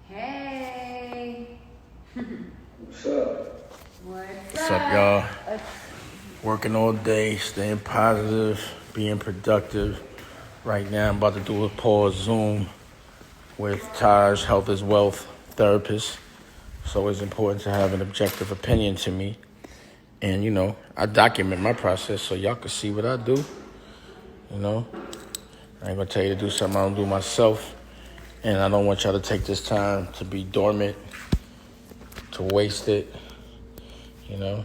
Hey. What's up? What's up, y'all? Working all day, staying positive, being productive. Right now, I'm about to do a pause Zoom with Todd, Health is Wealth therapist. It's always important to have an objective opinion to me. And, you know, I document my process so y'all can see what I do. You know, I ain't gonna tell you to do something I don't do myself. And I don't want y'all to take this time to be dormant, to waste it, you know.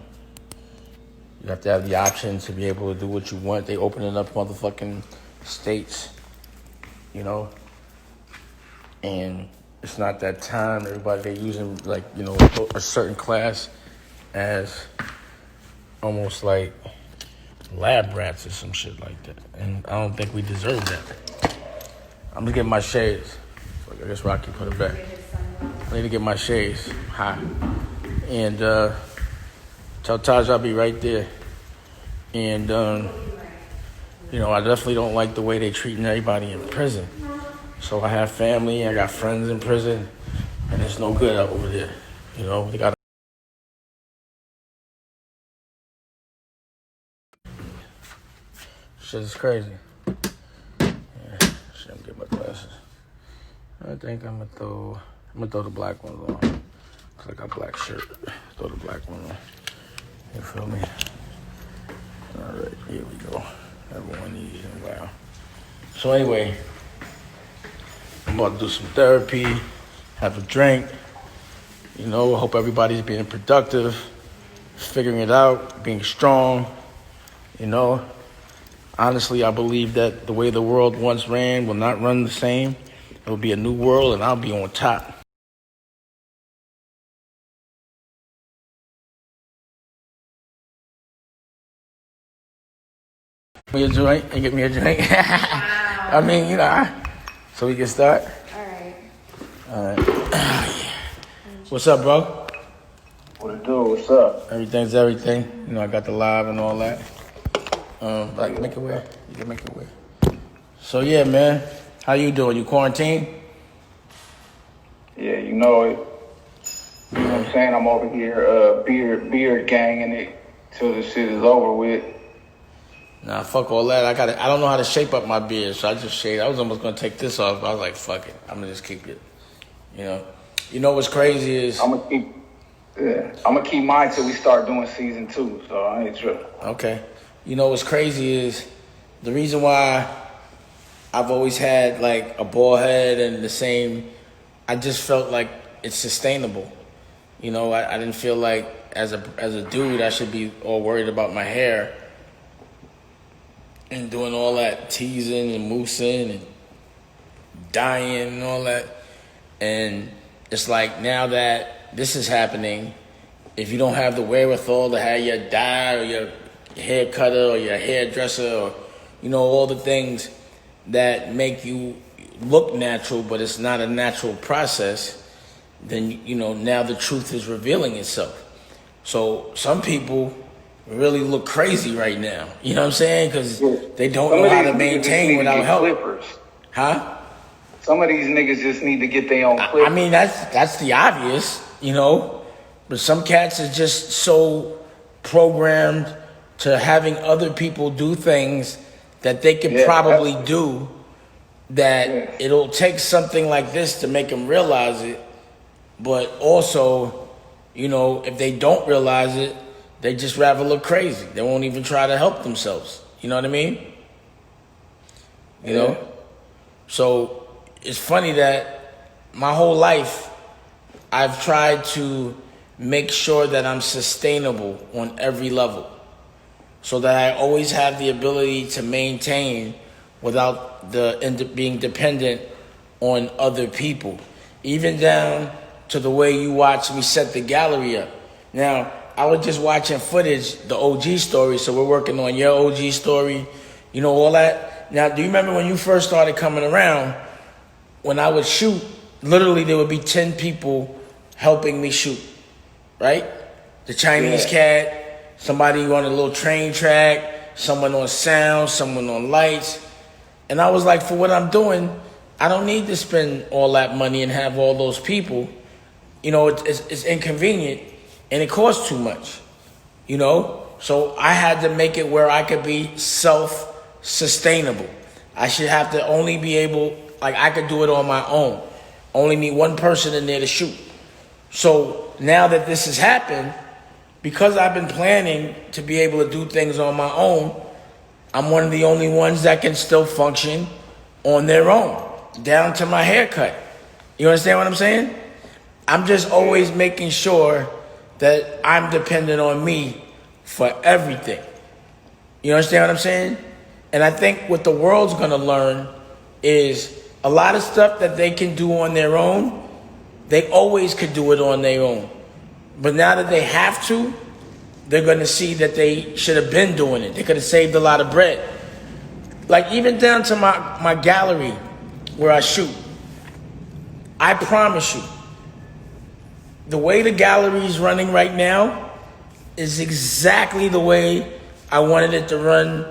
You have to have the option to be able to do what you want. They opening up motherfucking states, you know. And it's not that time. Everybody, they using, like, you know, a certain class as almost like lab rats or some shit like that. And I don't think we deserve that. I'm gonna get my shades. I guess Rocky put it back. I need to get my shades hot. And tell Taj I'll be right there. And, you know, I definitely don't like the way they treating everybody in prison. So I have family, I got friends in prison, and it's no good out over there. You know, they got shit is crazy. Yeah, shit, I'm get my glasses. I think I'm gonna throw the black ones on. Cause I got a black shirt. Throw the black one on. You feel me? All right, here we go. Everyone needs a while. So anyway, I'm about to do some therapy, have a drink. You know, hope everybody's being productive, figuring it out, being strong. You know, honestly, I believe that the way the world once ran will not run the same. It will be a new world, and I'll be on top. Get me a joint and get me a drink. Wow. I mean, you know, so we can start. All right. What's up, bro? What it do? What's up? Everything's everything. You know, I got the live and all that. Like, make it weird. You can make it weird. So yeah, man, how you doing? You quarantined? Yeah, you know it. You know what I'm saying? I'm over here beard ganging it till the shit is over with. Nah, fuck all that. I don't know how to shape up my beard, so I just shaved. I was almost gonna take this off, but I was like, fuck it. I'm gonna just keep it. You know. You know what's crazy is I'm gonna keep mine till we start doing season 2, so I ain't tripping. okay. You know what's crazy is the reason why I've always had like a bald head and the same. I just felt like it's sustainable. You know, I didn't feel like as a dude I should be all worried about my hair and doing all that teasing and moussing and dyeing and all that. And it's like now that this is happening, if you don't have the wherewithal to have your dye or your hair cutter or your hairdresser or, you know, all the things that make you look natural, but it's not a natural process, then, you know, now the truth is revealing itself. So some people really look crazy right now. You know what I'm saying? Because they don't know how to maintain without help. Clippers. Huh? Some of these niggas just need to get their own clippers. I mean, that's the obvious, you know. But some cats are just so programmed to having other people do things that they could probably do that it'll take something like this to make them realize it. But also, you know, if they don't realize it, they just rather look crazy. They won't even try to help themselves. You know what I mean? You know? So it's funny that my whole life I've tried to make sure that I'm sustainable on every level so that I always have the ability to maintain without being dependent on other people. Even down to the way you watch me set the gallery up. Now, I was just watching footage, the OG story, so we're working on your OG story, you know, all that. Now, do you remember when you first started coming around, when I would shoot, literally there would be 10 people helping me shoot, right? The Chinese cat, somebody on a little train track, someone on sound, someone on lights. And I was like, for what I'm doing, I don't need to spend all that money and have all those people. You know, it's inconvenient and it costs too much. You know, so I had to make it where I could be self-sustainable. I should have to only be able, like I could do it on my own. Only need one person in there to shoot. So now that this has happened, because I've been planning to be able to do things on my own, I'm one of the only ones that can still function on their own, down to my haircut. You understand what I'm saying? I'm just always making sure that I'm dependent on me for everything. You understand what I'm saying? And I think what the world's gonna learn is a lot of stuff that they can do on their own, they always could do it on their own. But now that they have to, they're gonna see that they should have been doing it. They could have saved a lot of bread. Like even down to my gallery where I shoot. I promise you, the way the gallery is running right now is exactly the way I wanted it to run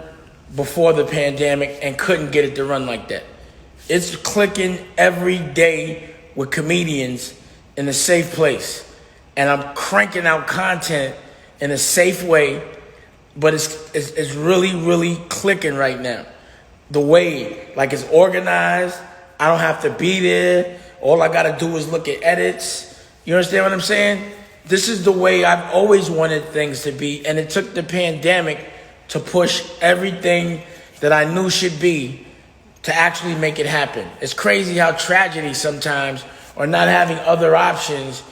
before the pandemic and couldn't get it to run like that. It's clicking every day with comedians in a safe place. And I'm cranking out content in a safe way, but it's really, really clicking right now. The way, like it's organized, I don't have to be there. All I gotta do is look at edits. You understand what I'm saying? This is the way I've always wanted things to be, and it took the pandemic to push everything that I knew should be to actually make it happen. It's crazy how tragedy sometimes, or not having other options,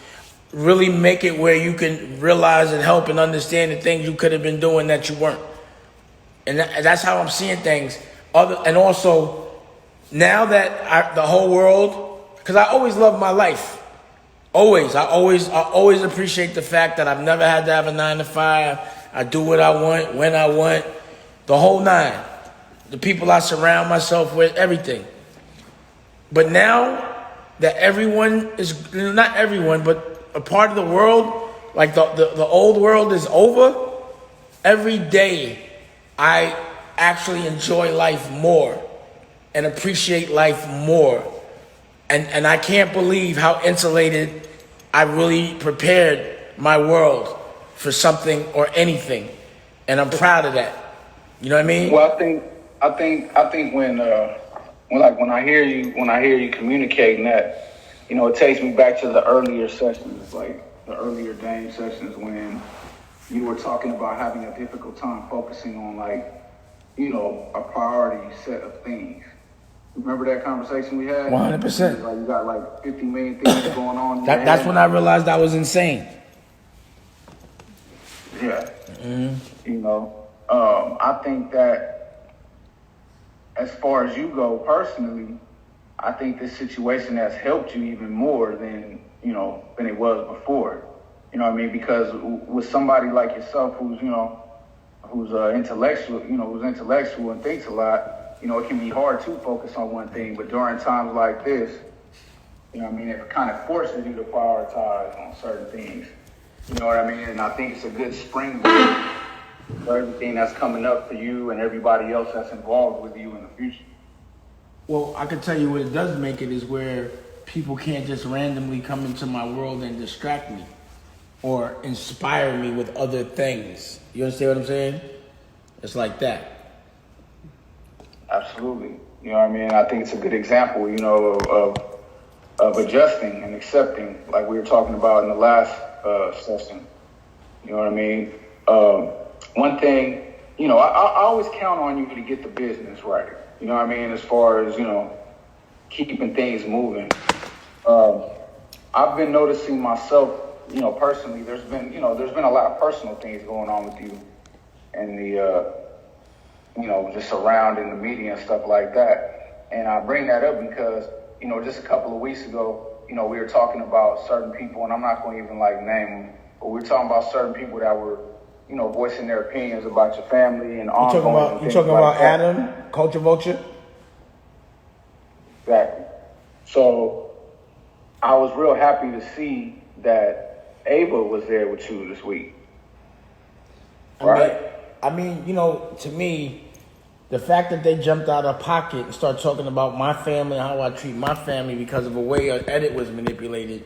really make it where you can realize and help and understand the things you could have been doing that you weren't. And that's how I'm seeing things. And also, now that the whole world, because I always loved my life. Always. I always appreciate the fact that I've never had to have a 9 to 5. I do what I want, when I want, the whole nine. The people I surround myself with, everything. But now that everyone is, not everyone, but a part of the world, like the old world is over, every day I actually enjoy life more and appreciate life more. And I can't believe how insulated I really prepared my world for something or anything. And I'm proud of that. You know what I mean? Well, I think when I hear you communicating that, you know, it takes me back to the earlier sessions, like the earlier Dame sessions when you were talking about having a difficult time focusing on, like, you know, a priority set of things. Remember that conversation we had? 100%. Like you got like 50 million things going on. That's when I realized I was insane. Yeah. Mm-hmm. You know, I think that as far as you go personally, I think this situation has helped you even more than it was before. You know what I mean? Because with somebody like yourself who's intellectual, who's intellectual and thinks a lot, it can be hard to focus on one thing. But during times like this, it kind of forces you to prioritize on certain things. You know what I mean? And I think it's a good springboard for everything that's coming up for you and everybody else that's involved with you in the future. Well, I can tell you what it does make it is where people can't just randomly come into my world and distract me or inspire me with other things. You understand what I'm saying? It's like that. Absolutely. You know what I mean? I think it's a good example, of adjusting and accepting, like we were talking about in the last session. You know what I mean? One thing, I always count on you to get the business right. You know what I mean? As far as, keeping things moving. I've been noticing myself, personally, there's been a lot of personal things going on with you and the, just surrounding the media and stuff like that. And I bring that up because, just a couple of weeks ago, we were talking about certain people, and I'm not going to even name them, but we were talking about certain people that were, voicing their opinions about your family and ongoing. You talking about Adam, Culture Vulture? Exactly. So I was real happy to see that Ava was there with you this week. Right? I mean, to me, the fact that they jumped out of pocket and started talking about my family, how I treat my family because of a way an edit was manipulated.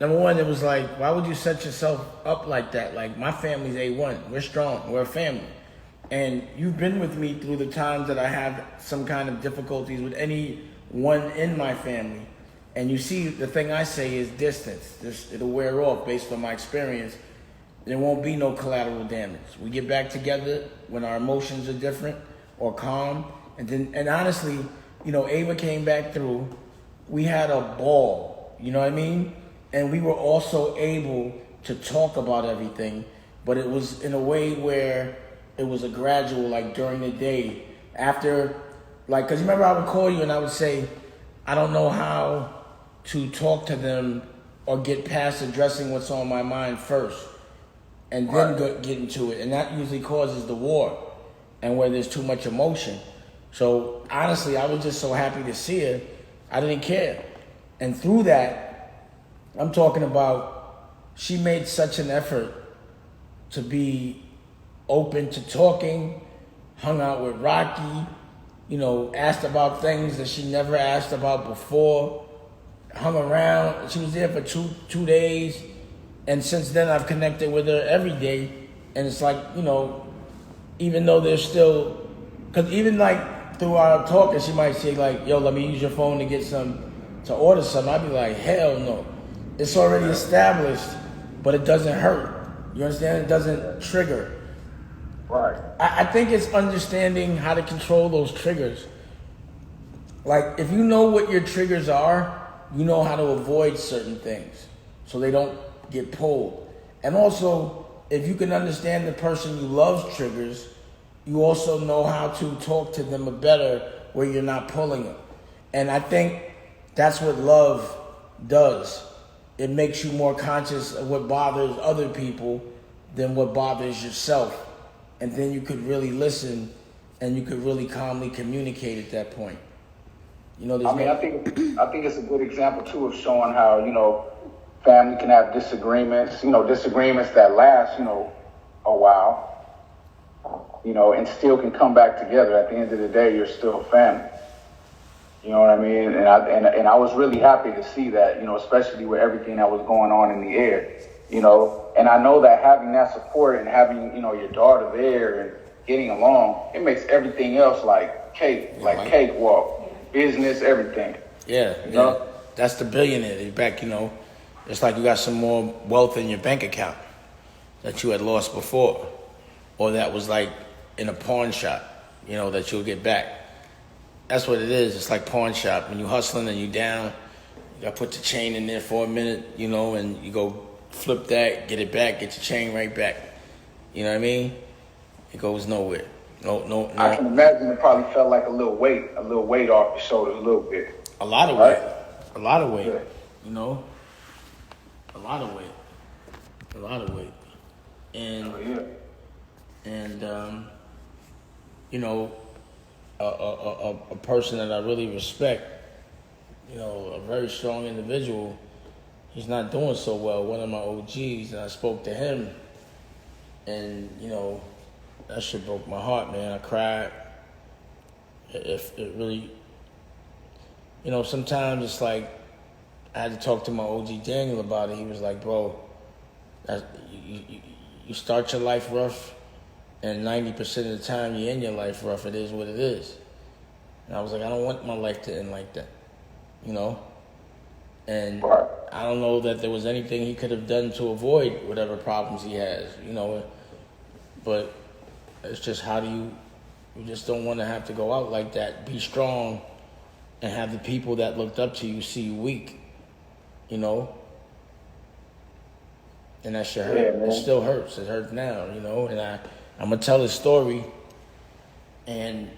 Number one, it was like, why would you set yourself up like that? Like, my family's A1. We're strong. We're a family. And you've been with me through the times that I have some kind of difficulties with anyone in my family. And you see, the thing I say is distance. It'll wear off based on my experience. There won't be no collateral damage. We get back together when our emotions are different or calm. And honestly, you know, Ava came back through. We had a ball, you know what I mean? And we were also able to talk about everything, but it was in a way where it was a gradual, like during the day. After, like, because remember I would call you and I would say, I don't know how to talk to them or get past addressing what's on my mind first and then get into it. And that usually causes the war and where there's too much emotion. So honestly, I was just so happy to see her. I didn't care. And through that, I'm talking about she made such an effort to be open to talking, hung out with Rocky, you know, asked about things that she never asked about before, hung around. She was there for two days. And since then, I've connected with her every day. And it's like, you know, even though there's still, because even like through our talking, she might say like, yo, let me use your phone to get to order something. I'd be like, hell no. It's already established, but it doesn't hurt. You understand? It doesn't trigger. Right. I think it's understanding how to control those triggers. Like, if you know what your triggers are, you know how to avoid certain things so they don't get pulled. And also, if you can understand the person you love's triggers, you also know how to talk to them better where you're not pulling them. And I think that's what love does. It makes you more conscious of what bothers other people than what bothers yourself. And then you could really listen and you could really calmly communicate at that point. You know, I think it's a good example too of showing how, you know, family can have disagreements, you know, disagreements that last, you know, a while, you know, and still can come back together. At the end of the day, you're still a family. You know what I mean? And I was really happy to see that, you know, especially with everything that was going on in the air, you know. And I know that having that support and having, you know, your daughter there and getting along, it makes everything else like cake, cakewalk, business, everything. Yeah, you know? Yeah. That's the billionaire. You're back, you know. It's like you got some more wealth in your bank account that you had lost before, or that was like in a pawn shop, you know, that you'll get back. That's what it is. It's like pawn shop. When you hustling and you down, you got to put the chain in there for a minute, you know, and you go flip that, get it back, get your chain right back. You know what I mean? It goes nowhere. No. I can imagine it probably felt like a little weight off your shoulders a little bit. A lot of weight. A lot of weight. Yeah. You know? A lot of weight. And you know, a person that I really respect, you know, a very strong individual, he's not doing so well. One of my OGs, and I spoke to him, and, you know, that shit broke my heart, man. I cried. It really, you know, sometimes it's like, I had to talk to my OG Daniel about it. He was like, bro, you start your life rough, and 90% of the time you end your life rough. It is what it is. And I was like, I don't want my life to end like that, you know? And I don't know that there was anything he could have done to avoid whatever problems he has, you know? But it's just, how do you just don't want to have to go out like that. Be strong and have the people that looked up to you see you weak, you know? And that shit hurt. Yeah, it still hurts. It hurts now, you know? And I'm going to tell his story, and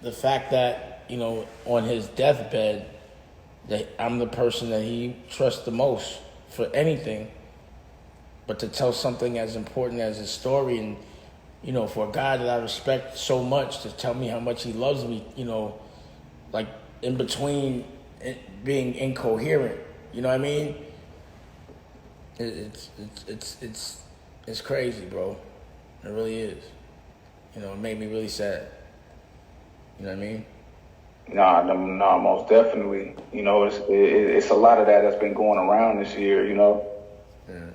the fact that, you know, on his deathbed, that I'm the person that he trusts the most for anything, but to tell something as important as his story, and, you know, for a guy that I respect so much to tell me how much he loves me, you know, like in between being incoherent, you know what I mean? It's crazy, bro. It really is. You know, it made me really sad. You know what I mean? Nah, most definitely. You know, it's a lot of that that's been going around this year. You know,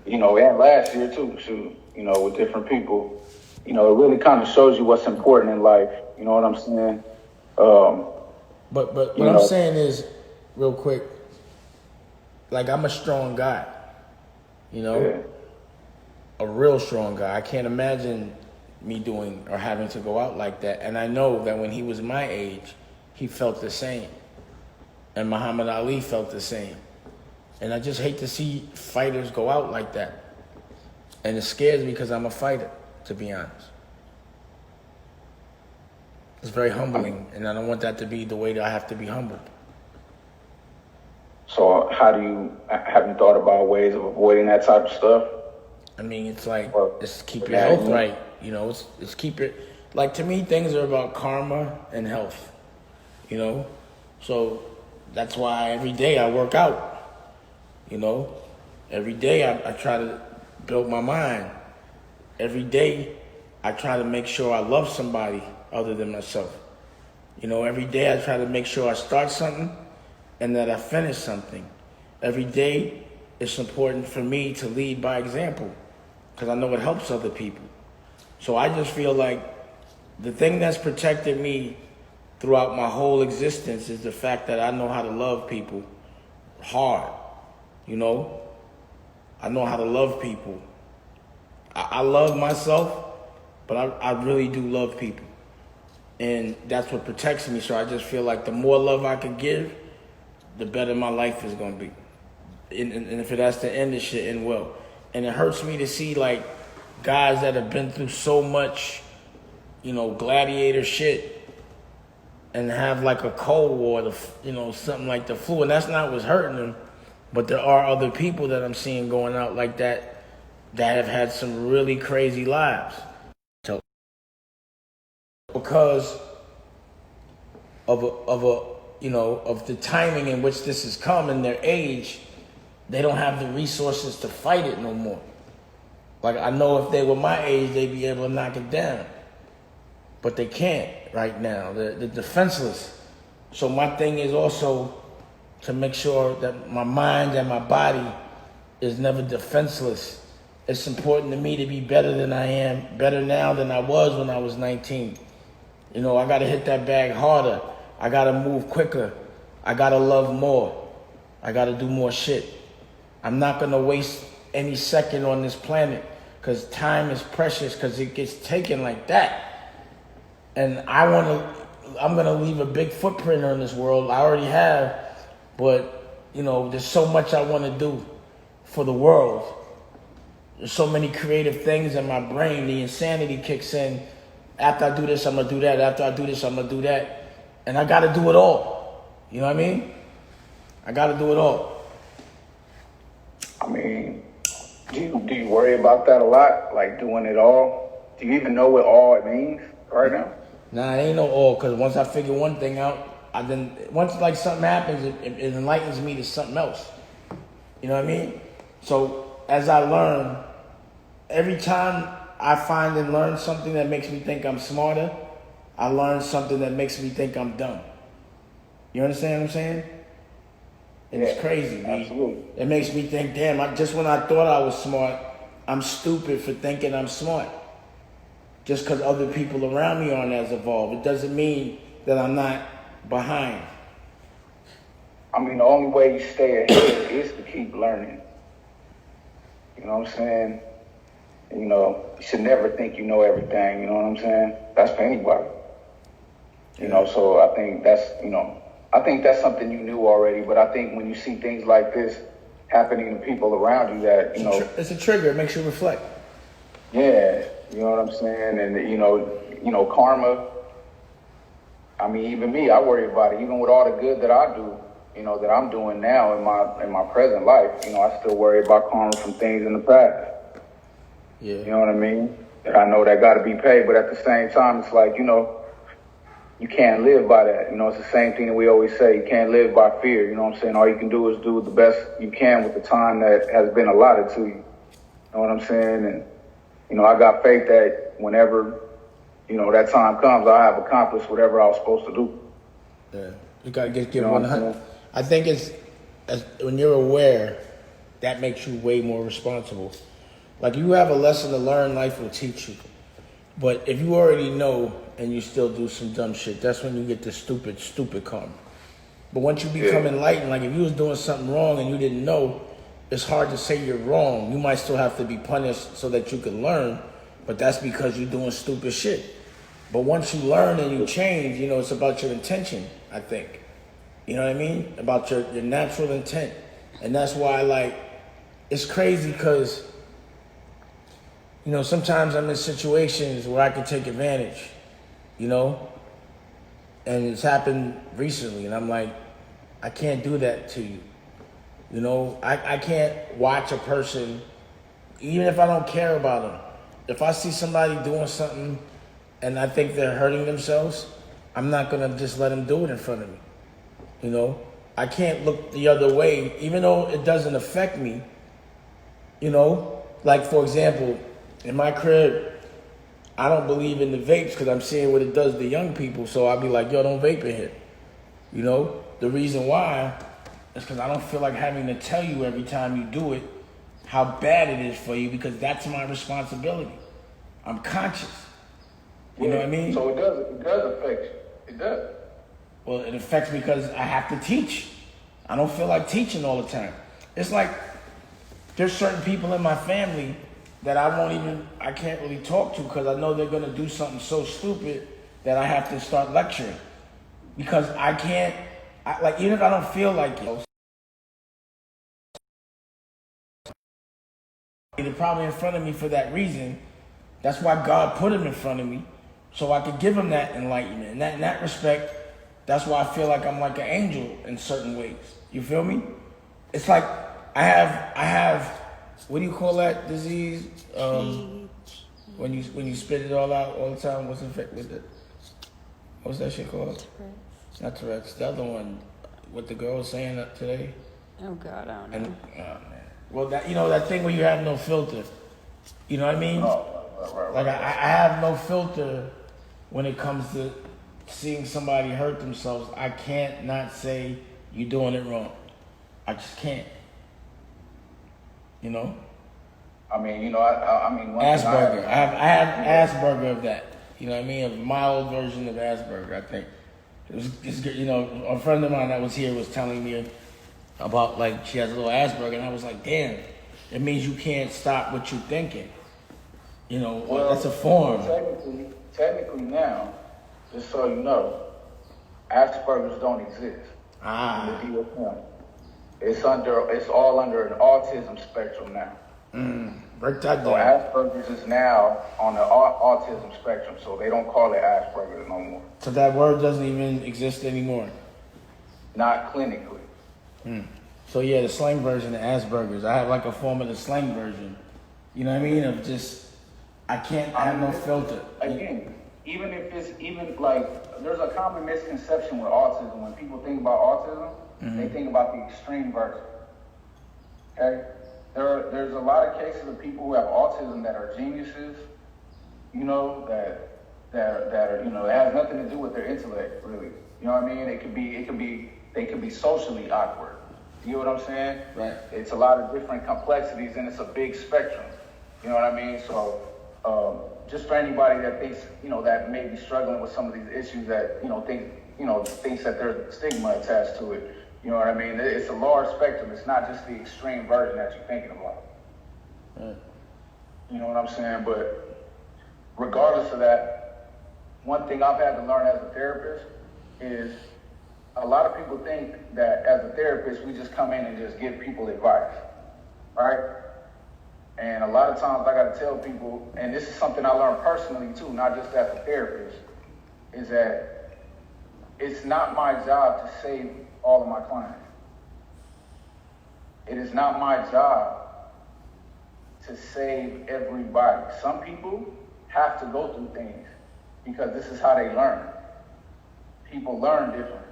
you know, and last year too. Shoot, you know, with different people. You know, it really kind of shows you what's important in life. You know what I'm saying? But what I'm saying is, real quick, like I'm a strong guy. You know, a real strong guy. I can't imagine me doing or having to go out like that. And I know that when he was my age, he felt the same. And Muhammad Ali felt the same. And I just hate to see fighters go out like that. And it scares me because I'm a fighter, to be honest. It's very humbling, and I don't want that to be the way that I have to be humbled. So have you thought about ways of avoiding that type of stuff? I mean, it's like, it's keep your health right. You know, it's keep it, like to me, things are about karma and health, you know? So that's why every day I work out, you know? Every day I try to build my mind. Every day I try to make sure I love somebody other than myself. You know, every day I try to make sure I start something and that I finish something. Every day it's important for me to lead by example because I know it helps other people. So I just feel like the thing that's protected me throughout my whole existence is the fact that I know how to love people hard, you know? I know how to love people. I love myself, but I really do love people. And that's what protects me. So I just feel like the more love I can give, the better my life is going to be. And if it has to end, it should end well. And it hurts me to see like guys that have been through so much, you know, gladiator shit and have like a cold war, you know, something like the flu. And that's not what's hurting them. But there are other people that I'm seeing going out like that have had some really crazy lives. So because of the timing in which this has come and their age, they don't have the resources to fight it no more. Like I know if they were my age, they'd be able to knock it down. But they can't right now. They're defenseless. So my thing is also to make sure that my mind and my body is never defenseless. It's important to me to be better than I am, better now than I was when I was 19. You know, I gotta hit that bag harder. I gotta move quicker. I gotta love more. I gotta do more shit. I'm not gonna waste any second on this planet because time is precious because it gets taken like that. And I'm gonna leave a big footprint on this world. I already have, but you know, there's so much I wanna do for the world. There's so many creative things in my brain. The insanity kicks in. After I do this, I'm gonna do that. After I do this, I'm gonna do that. And I gotta do it all. You know what I mean? I gotta do it all. I mean, do you worry about that a lot? Like doing it all? Do you even know what all it means right now? Nah, it ain't no all, because once I figure one thing out, once like something happens, it enlightens me to something else. You know what I mean? So as I learn, every time I find and learn something that makes me think I'm smarter, I learn something that makes me think I'm dumb. You understand what I'm saying? And it's crazy, man. Absolutely. It makes me think, damn, just when I thought I was smart, I'm stupid for thinking I'm smart. Just because other people around me aren't as evolved. It doesn't mean that I'm not behind. I mean, the only way you stay ahead is to keep learning. You know what I'm saying? You know, you should never think you know everything, you know what I'm saying? That's for anybody. You know, so I think that's something you knew already, but I think when you see things like this happening to people around you that, you know... It's a trigger, it makes you reflect. Yeah, you know what I'm saying? And, you know, karma, I mean, even me, I worry about it. Even with all the good that I do, you know, that I'm doing now in my present life, you know, I still worry about karma from things in the past. Yeah. You know what I mean? That I know that got to be paid, but at the same time, it's like, you know, you can't live by that. You know, it's the same thing that we always say. You can't live by fear. You know what I'm saying? All you can do is do the best you can with the time that has been allotted to you. You know what I'm saying? And, you know, I got faith that whenever that time comes, I have accomplished whatever I was supposed to do. Yeah, you gotta give You know what I'm 100. saying? I think when you're aware, that makes you way more responsible. Like you have a lesson to learn, life will teach you. But if you already know and you still do some dumb shit, that's when you get the stupid karma. But once you become enlightened, like if you was doing something wrong and you didn't know, it's hard to say you're wrong. You might still have to be punished so that you can learn, but that's because you're doing stupid shit. But once you learn and you change, it's about your intention, I think. You know what I mean? About your natural intent. And that's why, it's crazy because, sometimes I'm in situations where I can take advantage, and it's happened recently, and I'm like, I can't do that to you. I can't watch a person, even if I don't care about them. If I see somebody doing something and I think they're hurting themselves, I'm not gonna just let them do it in front of me. I can't look the other way, even though it doesn't affect me. Like for example, in my crib, I don't believe in the vapes because I'm seeing what it does to young people. So I'll be like, yo, don't vape in here. The reason why is because I don't feel like having to tell you every time you do it how bad it is for you, because that's my responsibility. I'm conscious. You know what I mean? So it does affect you. It does. Well, it affects me because I have to teach. I don't feel like teaching all the time. It's like there's certain people in my family that I can't really talk to because I know they're going to do something so stupid that I have to start lecturing. Because I can't, even if I don't feel like it, they're probably in front of me for that reason. That's why God put them in front of me, so I could give them that enlightenment. And in that respect, that's why I feel like I'm like an angel in certain ways. You feel me? It's like I have, what do you call that disease? When you spit it all out all the time, what's that shit called? Tourette's. Not Tourette's. The other one, what the girl was saying today. Oh God, I don't know. Oh man. Well, that thing where you have no filter. You know what I mean? Right. Like I have no filter when it comes to seeing somebody hurt themselves. I can't not say you're doing it wrong. I just can't. I mean, one Asperger. I have Asperger of that. You know what I mean? A mild version of Asperger, I think. It's a friend of mine that was here was telling me about she has a little Asperger, and I was like, damn, it means you can't stop what you're thinking. That's a form. Technically now, just so you know, Asperger's don't exist. It's all under an autism spectrum now. Break that down. So Asperger's is now on the autism spectrum, so they don't call it Asperger's no more. So that word doesn't even exist anymore? Not clinically. So yeah, the slang version of Asperger's. I have a form of the slang version. You know what I mean? Of just, I have no filter. Again, even if it's there's a common misconception with autism. When people think about autism, they think about the extreme version. Okay? There's a lot of cases of people who have autism that are geniuses, that are, it has nothing to do with their intellect, really. You know what I mean? They could be socially awkward. You know what I'm saying? Right. It's a lot of different complexities, and it's a big spectrum. You know what I mean? So, just for anybody that thinks, that may be struggling with some of these issues that, thinks that there's stigma attached to it. You know what I mean? It's a large spectrum. It's not just the extreme version that you're thinking about. Right. You know what I'm saying? But regardless of that, one thing I've had to learn as a therapist is a lot of people think that as a therapist, we just come in and just give people advice, right? And a lot of times I got to tell people, and this is something I learned personally too, not just as a therapist, is that it's not my job to save all of my clients. It is not my job to save everybody. Some people have to go through things because this is how they learn. People learn different.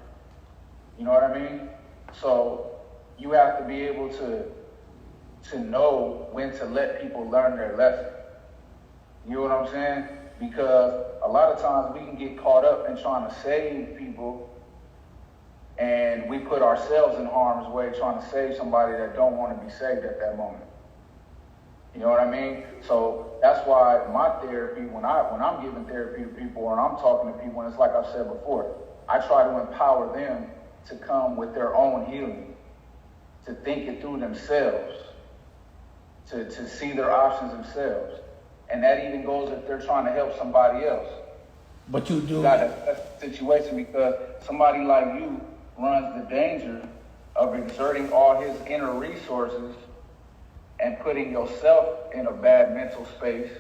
You know what I mean? So you have to be able to know when to let people learn their lesson. You know what I'm saying? because a lot of times we can get caught up in trying to save people, and we put ourselves in harm's way trying to save somebody that don't want to be saved at that moment. You know what I mean? So that's why my therapy, when I'm giving therapy to people and I'm talking to people, and it's like I've said before, I try to empower them to come with their own healing, to think it through themselves, to see their options themselves. And that even goes if they're trying to help somebody else. But you do. That's the situation, because somebody like you runs the danger of exerting all his inner resources and putting yourself in a bad mental space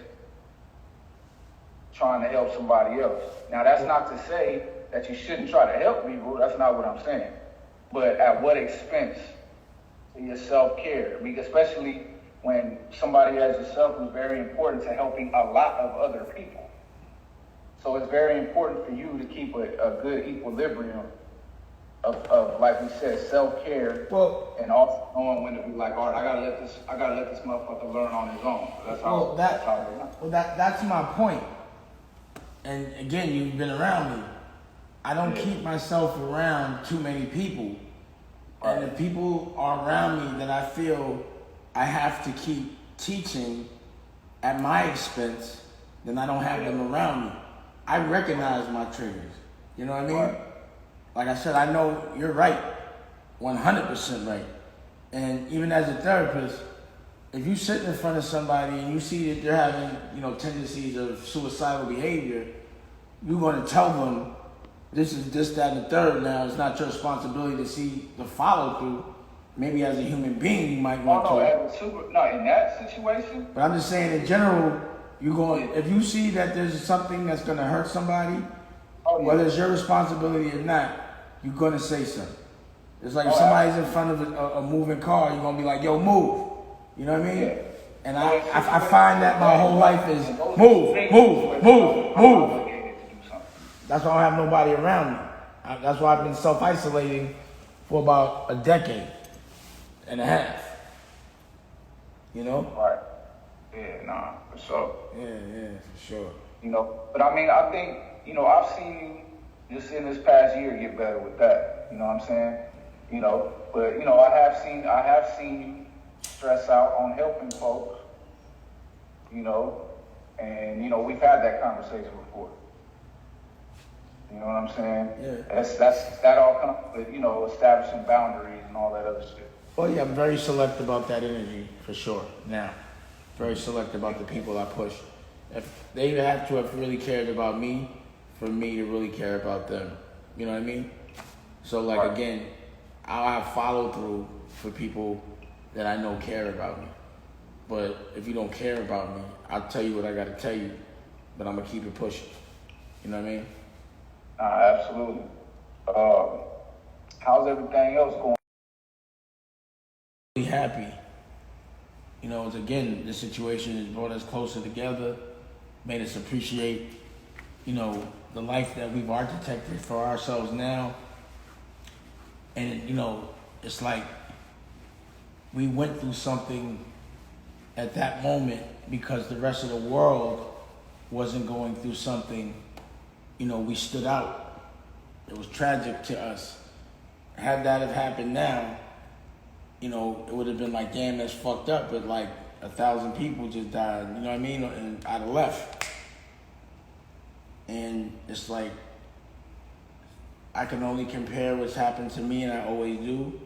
trying to help somebody else. Now, that's not to say that you shouldn't try to help people. That's not what I'm saying. But at what expense to your self-care? I mean, especially when somebody as yourself is very important to helping a lot of other people. So it's very important for you to keep a good equilibrium of like we said, self-care, and also knowing when to be like, all right, I gotta let this motherfucker learn on his own. That's my point. And again, you've been around me. I don't keep myself around too many people. Right. And if people are around me that I feel I have to keep teaching at my expense, then I don't have them around me. I recognize my triggers. You know what I mean? Right. Like I said, I know you're right, 100% right. And even as a therapist, if you sit in front of somebody and you see that they're having, tendencies of suicidal behavior, you're going to tell them, this is this, that, and the third. Now, it's not your responsibility to see the follow through. Maybe as a human being, you might want to. No, in that situation. But I'm just saying, in general, if you see that there's something that's going to hurt somebody, whether it's your responsibility or not, you're going to say something. It's like if somebody's in front of a moving car, you're going to be like, yo, move. You know what I mean? Yeah. And I find that my whole life is move. That's why I don't have nobody around me. That's why I've been self-isolating for about a decade and a half. You know? Right. Yeah, nah, for sure. Yeah, for sure. But I mean, I think, I've seen you just in this past year get better with that. You know what I'm saying? But I have seen you stress out on helping folks. And we've had that conversation before. You know what I'm saying? Yeah. That all comes with, establishing boundaries and all that other shit. Well, yeah, I'm very select about that energy for sure. Now, very select about the people I push. If they have to have really cared about me, for me to really care about them. You know what I mean? So again, I'll have follow through for people that I know care about me. But if you don't care about me, I'll tell you what I gotta tell you, but I'm gonna keep it pushing. You know what I mean? Absolutely. How's everything else going? Really happy. Again, the situation has brought us closer together, made us appreciate, the life that we've architected for ourselves now. And, it's like we went through something at that moment because the rest of the world wasn't going through something. We stood out. It was tragic to us. Had that have happened now, it would have been like, damn, that's fucked up, but 1,000 people just died, you know what I mean? And I'd have left. And it's like, I can only compare what's happened to me, and I always do,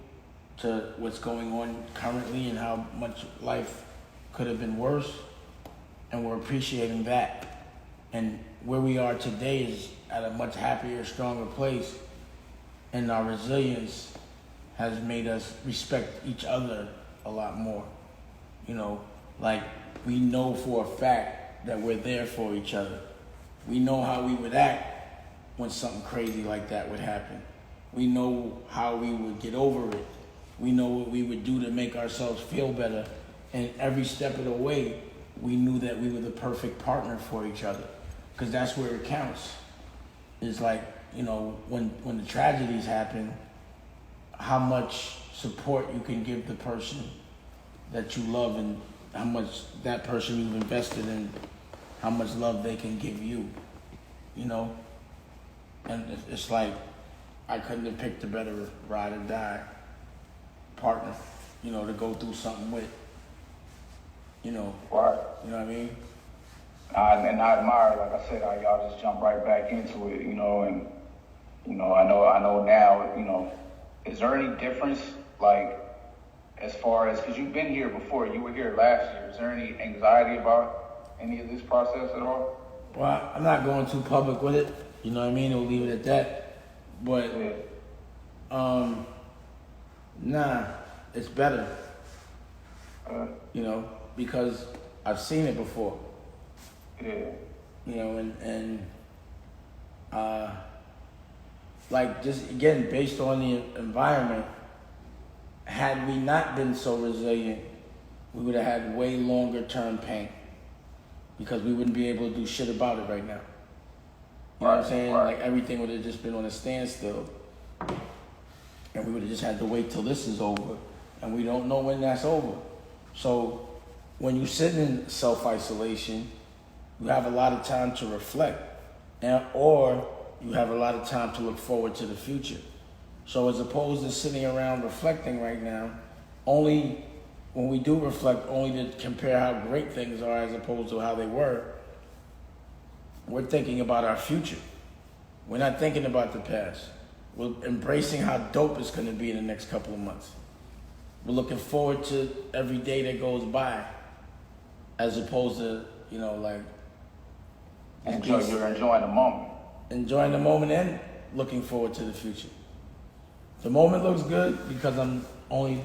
to what's going on currently and how much life could have been worse. And we're appreciating that. And where we are today is at a much happier, stronger place. And our resilience has made us respect each other a lot more. We know for a fact that we're there for each other. We know how we would act when something crazy like that would happen. We know how we would get over it. We know what we would do to make ourselves feel better. And every step of the way, we knew that we were the perfect partner for each other. Because that's where it counts. It's when the tragedies happen, how much support you can give the person that you love and how much that person you've invested in how much love they can give you, you know? And it's like, I couldn't have picked a better ride or die partner, you know, to go through something with, you know. Right. You know what I mean? And I admire, like I said, how y'all just jump right back into it, you know, and, you know, I know now, you know, is there any difference, like, as far as, because you've been here before, you were here last year, is there any anxiety about any of this process at all? Well, I'm not going too public with it, you know what I mean? We'll leave it at that. But, nah, it's better, you know, because I've seen it before. Yeah. You know, like, just again, based on the environment, had we not been so resilient, we would have had way longer term pain because we wouldn't be able to do shit about it right now. You know what I'm saying? Right. Like, everything would have just been on a standstill, and we would have just had to wait till this is over, and we don't know when that's over. So when you sit in self-isolation, you have a lot of time to reflect, or you have a lot of time to look forward to the future. So as opposed to sitting around reflecting right now, only when we do reflect, only to compare how great things are as opposed to how they were, we're thinking about our future. We're not thinking about the past. We're embracing how dope it's going to be in the next couple of months. We're looking forward to every day that goes by, as opposed to, you know, like, You're enjoying the moment. Enjoying the moment and looking forward to the future. The moment looks good because I'm only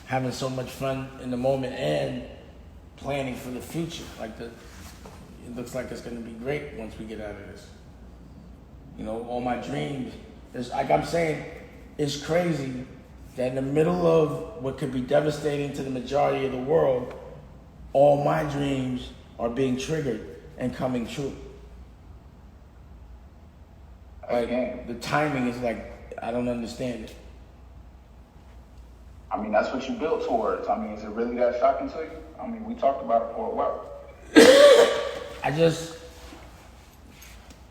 having so much fun in the moment and planning for the future. Like, it looks like it's going to be great once we get out of this. You know, all my dreams. It's like I'm saying, it's crazy that in the middle of what could be devastating to the majority of the world, all my dreams are being triggered and coming true. Like, the timing is like, I don't understand it. I mean, that's what you built towards. I mean, is it really that shocking to you? I mean, we talked about it for a while.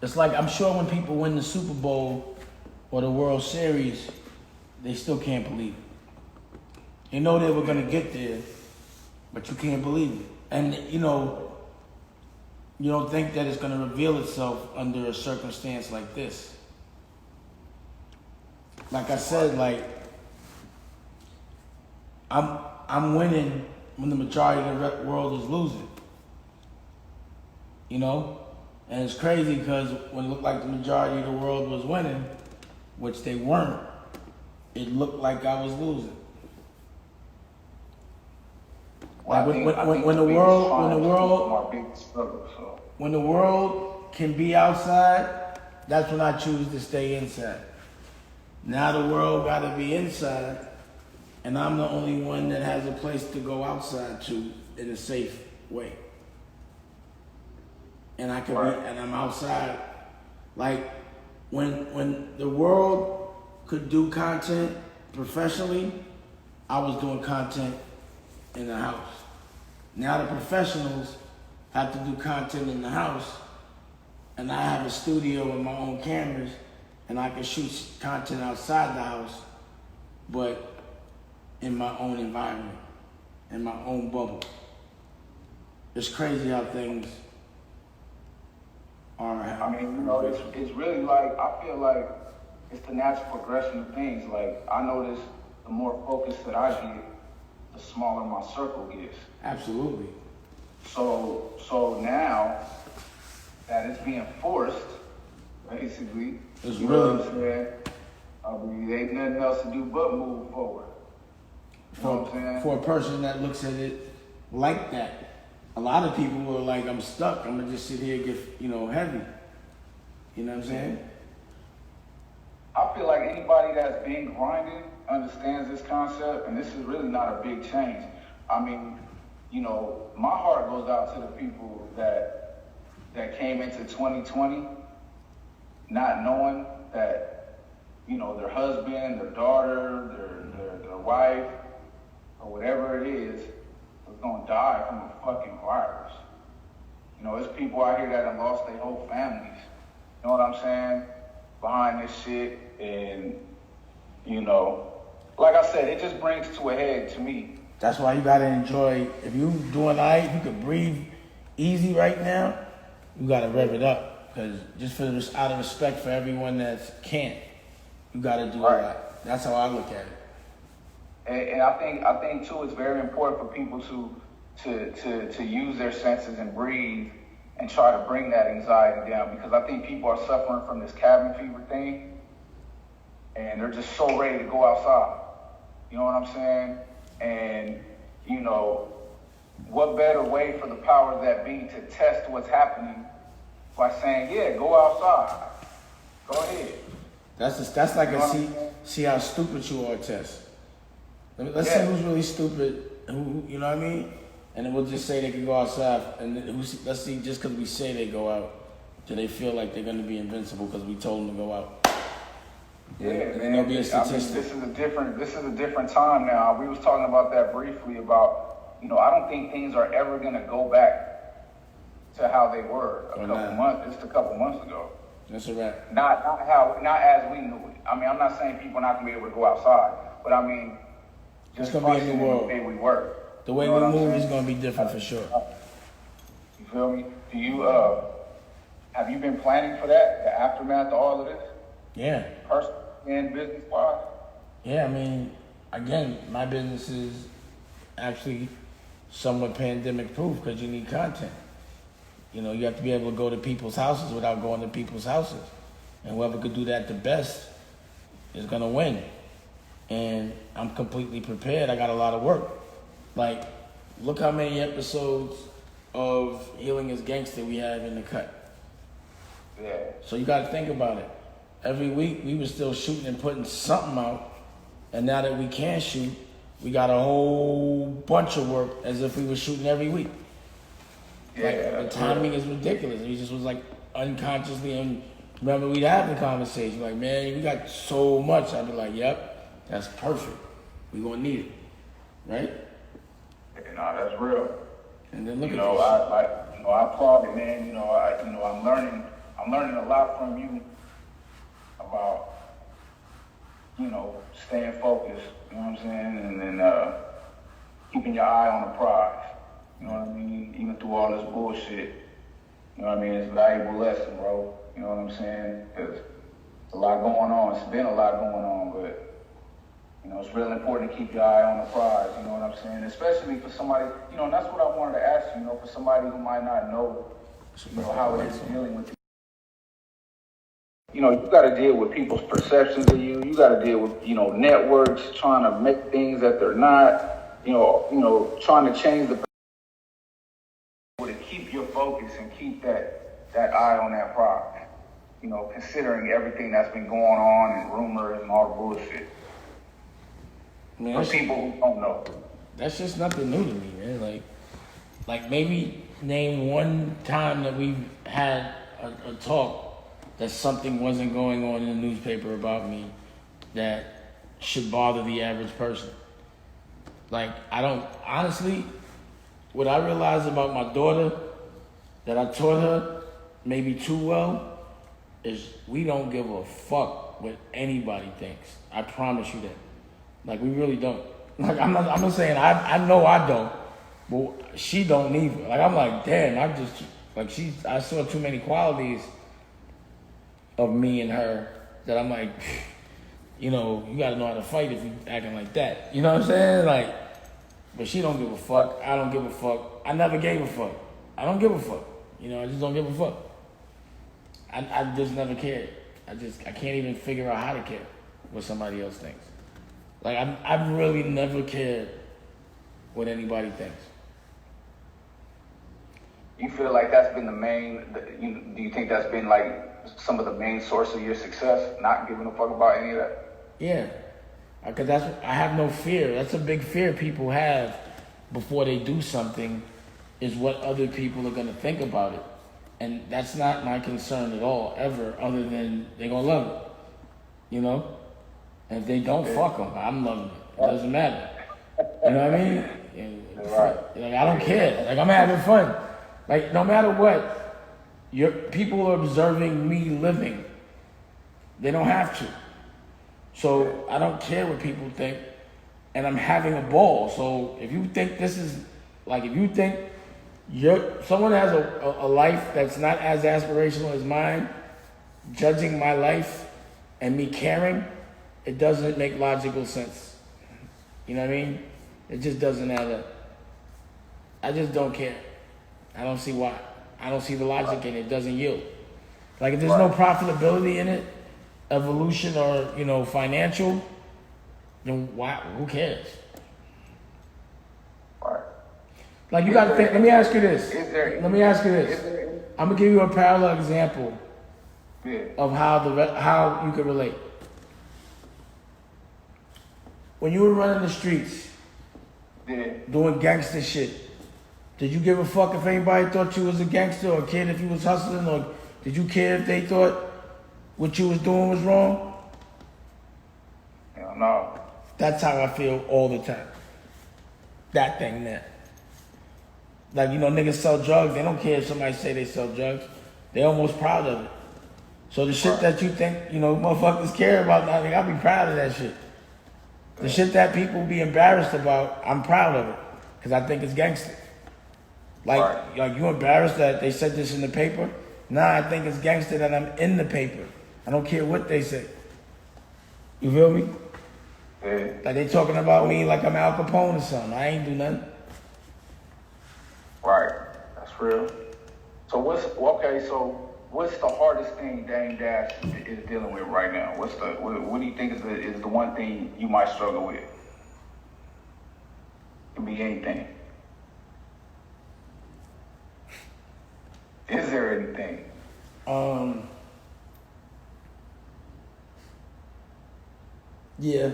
It's like, I'm sure when people win the Super Bowl or the World Series, they still can't believe it. You know they were going to get there, but you can't believe it. And, you know, you don't think that it's going to reveal itself under a circumstance like this. Like I said, like, I'm winning when the majority of the world is losing. You know? And it's crazy because when it looked like the majority of the world was winning, which they weren't, it looked like I was losing. Like, when the world can be outside, that's when I choose to stay inside. Now the world got to be inside, and I'm the only one that has a place to go outside to in a safe way. And I can be, and I'm outside. Like, when the world could do content professionally, I was doing content in the house. Now the professionals have to do content in the house, and I have a studio with my own cameras, and I can shoot content outside the house, but in my own environment, in my own bubble. It's crazy how things are. I mean, you know, it's really like, I feel like it's the natural progression of things. Like, I notice the more focus that I get, the smaller my circle gets. Absolutely. So now that it's being forced, basically, it's you really, know what I'm saying? I mean, there ain't nothing else to do but move forward. You know what I'm saying? For a person that looks at it like that, a lot of people are like, I'm stuck. I'm gonna just sit here and get, you know, heavy. You know what I'm saying? I feel like anybody that's been grinding understands this concept, and this is really not a big change. I mean, you know, my heart goes out to the people that came into 2020 not knowing that, you know, their husband, their daughter, their wife, or whatever it is, was gonna die from a fucking virus. You know, there's people out here that have lost their whole families. You know what I'm saying? Behind this shit. And, you know, like I said, it just brings to a head to me. That's why you gotta enjoy. If you doing alright, you can breathe easy right now. You gotta rev it up, cause just out of respect for everyone that can't, you gotta do Right. a lot. That's how I look at it. And I think too, it's very important for people to use their senses and breathe and try to bring that anxiety down, because I think people are suffering from this cabin fever thing, and they're just so ready to go outside. You know what I'm saying? And, you know, what better way for the powers that be to test what's happening by saying, yeah, go outside. Go ahead. That's like You know what a I'm saying? see how stupid you are test. Let's Yeah. see who's really stupid. Who, you know what I mean? And then we'll just say they can go outside, and then let's see, just because we say they go out, do they feel like they're going to be invincible because we told them to go out? Yeah, and then man. there'll be a I mean, statistic. this is a different time now. We was talking about that briefly about, you know, I don't think things are ever gonna go back to how they were just a couple months ago. That's a wrap. Not as we knew it. I mean, I'm not saying people are not gonna be able to go outside, but I mean, It's just gonna be a new functioning world. the way we were. The way You know we what I'm move saying? is going to be different for sure. You feel me? Do you have you been planning for that? The aftermath of all of this, Yeah. personally and business wise? Yeah, I mean, again, my business is actually somewhat pandemic proof because you need content. You know, you have to be able to go to people's houses without going to people's houses. And whoever could do that the best is going to win. And I'm completely prepared. I got a lot of work. Like, look how many episodes of Healing is Gangster we have in the cut. Yeah. So you got to think about it. Every week we were still shooting and putting something out. And now that we can shoot, we got a whole bunch of work as if we were shooting every week. Like, the timing is ridiculous. We just was like unconsciously, and remember we'd have the conversation like, man, we got so much. I'd be like, yep, that's perfect. We gonna need it, right? You know, that's real. And then look You at know, this. I applaud it, man. I'm learning a lot from you about, staying focused. You know what I'm saying, and then keeping your eye on the prize. You know what I mean? Even through all this bullshit. You know what I mean? It's a valuable lesson, bro. You know what I'm saying? Because it's a lot going on. It's been a lot going on, but it's really important to keep your eye on the prize. You know what I'm saying? Especially for somebody, and that's what I wanted to ask you. For somebody who might not know, how it is dealing with. You got to deal with people's perceptions of you. You got to deal with, networks trying to make things that they're not. Trying to change the. To keep your focus and keep that eye on that prize. Considering everything that's been going on and rumors and all the bullshit. Man, for people who don't know. That's just nothing new to me, man. Like maybe name one time that we've had a talk that something wasn't going on in the newspaper about me that should bother the average person. Like, I don't, honestly, what I realized about my daughter that I taught her maybe too well is we don't give a fuck what anybody thinks. I promise you that. Like, we really don't. Like, I'm not saying I know I don't, but she don't either. Like, I'm like, damn, I saw too many qualities of me and her that I'm like, you gotta know how to fight if you acting like that. You know what I'm saying? Like, but she don't give a fuck. I don't give a fuck. I never gave a fuck. I don't give a fuck. I just don't give a fuck. I just never cared. I can't even figure out how to care what somebody else thinks. Like, I've really never cared what anybody thinks. You feel like that's been the main, do you think that's been like some of the main source of your success, not giving a fuck about any of that? Yeah, because I have no fear. That's a big fear people have before they do something, is what other people are going to think about it. And that's not my concern at all, ever, other than they're going to love it, And if they don't, fuck them. I'm loving it. It doesn't matter. You know what I mean? Right. Like, I don't care. Like, I'm having fun. Like, no matter what, people are observing me living. They don't have to. So I don't care what people think, and I'm having a ball. So if you think this is, like, if you think someone has a life that's not as aspirational as mine, judging my life and me caring, it doesn't make logical sense. You know what I mean? It just doesn't add up. I just don't care. I don't see why. I don't see the logic in it. It doesn't yield. Like, if there's no profitability in it, evolution or, financial, then why? Who cares? Like, you gotta think, let me ask you this. I'm gonna give you a parallel example of how you could relate. When you were running the streets, doing gangster shit, did you give a fuck if anybody thought you was a gangster or cared if you was hustling, or did you care if they thought what you was doing was wrong? Hell no. That's how I feel all the time. That thing there. Like, niggas sell drugs. They don't care if somebody say they sell drugs. They almost proud of it. So the shit that you think, motherfuckers care about, I think I'll be proud of that shit. The shit that people be embarrassed about, I'm proud of it. Because I think it's gangster. Like you embarrassed that they said this in the paper? Nah, I think it's gangster that I'm in the paper. I don't care what they say. You feel me? Yeah. Like, they talking about me like I'm Al Capone or something. I ain't do nothing. Right. That's real. So what's the hardest thing Dame Dash is dealing with right now? What do you think is the one thing you might struggle with? It could be anything. Is there anything? Yeah.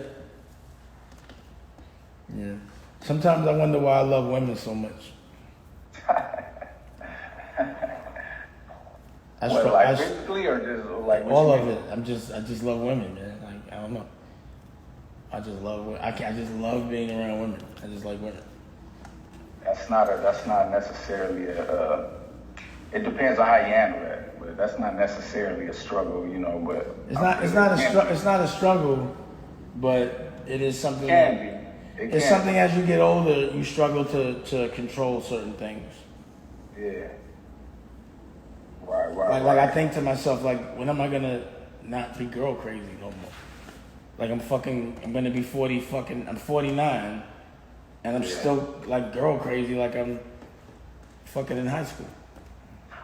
Sometimes I wonder why I love women so much. Physically or just like all of it? I just love women, man. Like, I don't know. I just love women. I just love being around women. I just like women. That's not necessarily it depends on how you handle that, but that's not necessarily a struggle, but it's not a struggle, but it is something. It's something as you get older, you struggle to control certain things. Yeah. Right. Like I think to myself, like, when am I gonna not be girl crazy no more? Like, I'm gonna be 40 I'm 49, and I'm still like girl crazy, like I'm fucking in high school.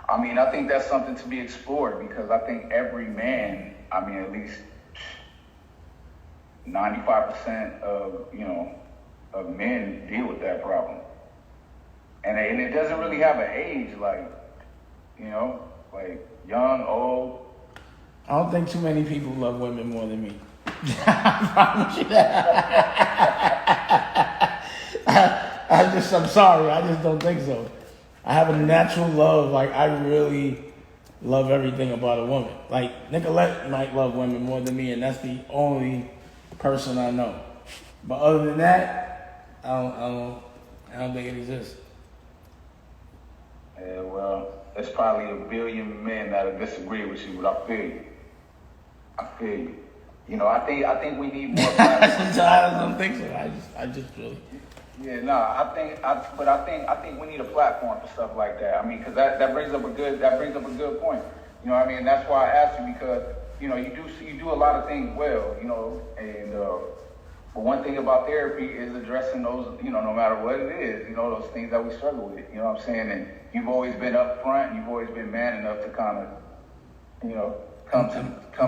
I mean, I think that's something to be explored, because I think every man, at least 95% of men deal with that problem. And it doesn't really have an age, like young, old. I don't think too many people love women more than me. I promise you that. I'm sorry, I just don't think so. I have a natural love, like, I really love everything about a woman. Like, Nicolette might love women more than me, and that's the only person I know. But other than that, I don't think it exists. Yeah, well, there's probably a billion men that'll disagree with you, but I feel you. I think we need more platforms. I don't think so. I just really. Yeah, no, I think we need a platform for stuff like that. Because that brings up a good point. And that's why I asked you, because you do a lot of things well, and but one thing about therapy is addressing those, no matter what it is, those things that we struggle with. You know what I'm saying? And you've always been up front. You've always been man enough to kind of, come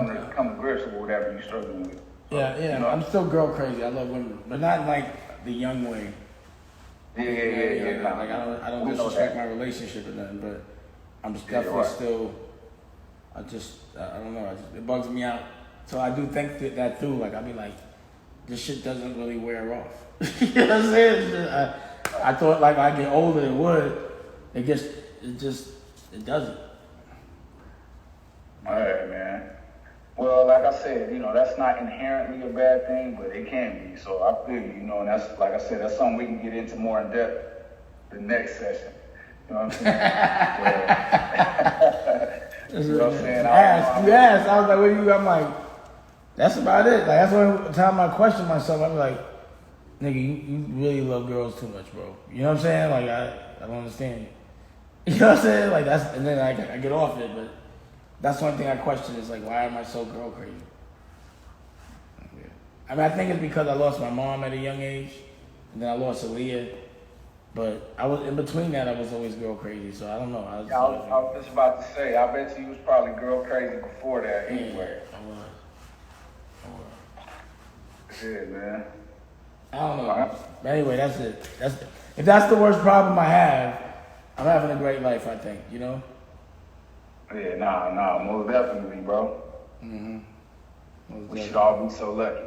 to grips with whatever you're struggling with. So, yeah. I'm still girl crazy. I love women, but not like the young way. Yeah. Like, I don't disrespect my relationship or nothing, but I'm just definitely still. I don't know. It bugs me out. So I do think that through. Like, I'll be like, this shit doesn't really wear off. You know what I'm saying? I thought, like, I get older it would. It doesn't. All right, man. Well, like I said, that's not inherently a bad thing, but it can be. So I feel you, and that's, like I said, that's something we can get into more in depth the next session. You know what I'm saying? You know what I'm saying? You asked. I was like, what do you? I'm like, that's about it. Like, that's one time I question myself. I'm like, nigga, you really love girls too much, bro. You know what I'm saying? Like, I don't understand you. You know what I'm saying? Like, that's, and then I get off it, but that's one thing I question is like, why am I so girl crazy? Yeah. I mean, I think it's because I lost my mom at a young age, and then I lost Aaliyah. But I was in between that. I was always girl crazy, so I don't know. I was just about to say. I bet you was probably girl crazy before that. Anyway, I was. Yeah, man. I don't know. But anyway, that's it. If that's the worst problem I have, I'm having a great life. I think, you know. Yeah, nah, most definitely, bro. We should all be so lucky.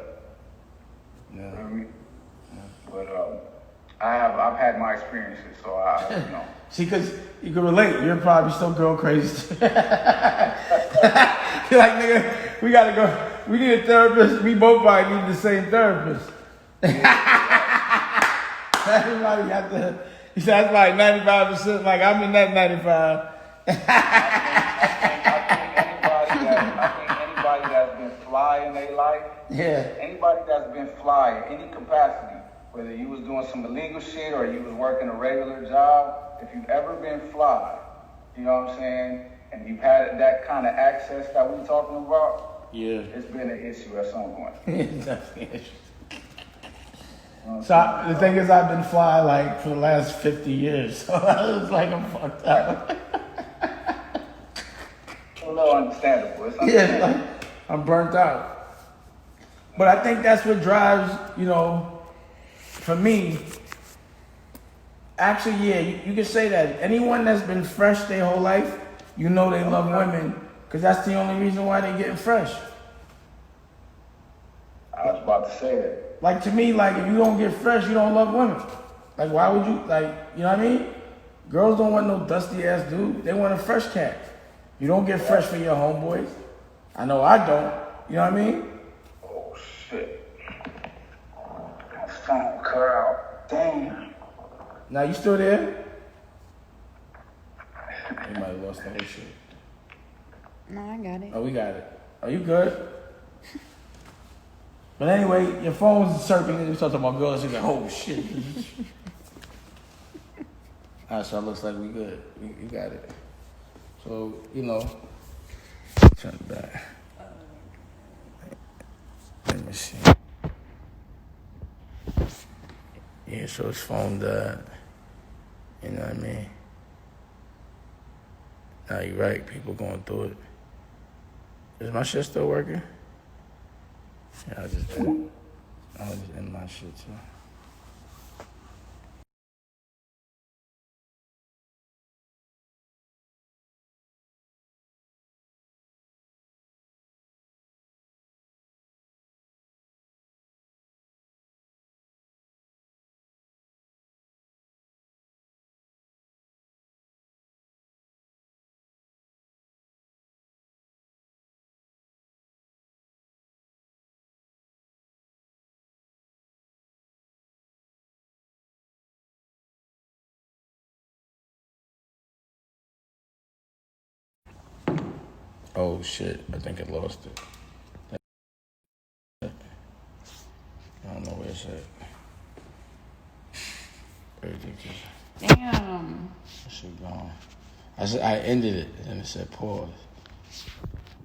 Yeah. You know what I mean? But I've had my experiences, so you know. See, because you can relate. You're probably still girl crazy. You're like, nigga, we gotta go. We need a therapist. We both probably need the same therapist. Everybody got the. He said that's like 95%. Like I'm in that 95. I think anybody that's been fly in their life. Yeah. Anybody that's been fly in any capacity, whether you was doing some illegal shit or you was working a regular job, if you've ever been fly, you know what I'm saying, and you've had that kind of access that we talking about, yeah, it's been an issue at some point. It's definitely an issue. So the thing is, I've been fly like for the last 50 years, so I was like, I'm fucked up. A little understandable. It's understandable. Yeah, like, I'm burnt out. But I think that's what drives, you know, for me. Actually, yeah, you can say that. Anyone that's been fresh their whole life, you know they love women, because that's the only reason why they're getting fresh. I was about to say that. Like, to me, like, if you don't get fresh, you don't love women. Like, why would you, like, you know what I mean? Girls don't want no dusty-ass dude. They want a fresh cat. You don't get fresh for your homeboys. I know I don't. You know what I mean? Oh, shit. My phone cut out. Damn. Now, you still there? You might have lost the whole shit. No, I got it. Oh, we got it. Are you good? But anyway, your phone's circling. You're talking about girls. You're like, oh, shit. All right, so it looks like we good. You got it. So, you know, turn it back. Let me see. Yeah, so his phone died. You know what I mean? Now you're right, people going through it. Is my shit still working? Yeah, I'll just end my shit too. Oh shit, I think I lost it. I don't know where it's at. Damn. That shit gone. I ended it and it said pause.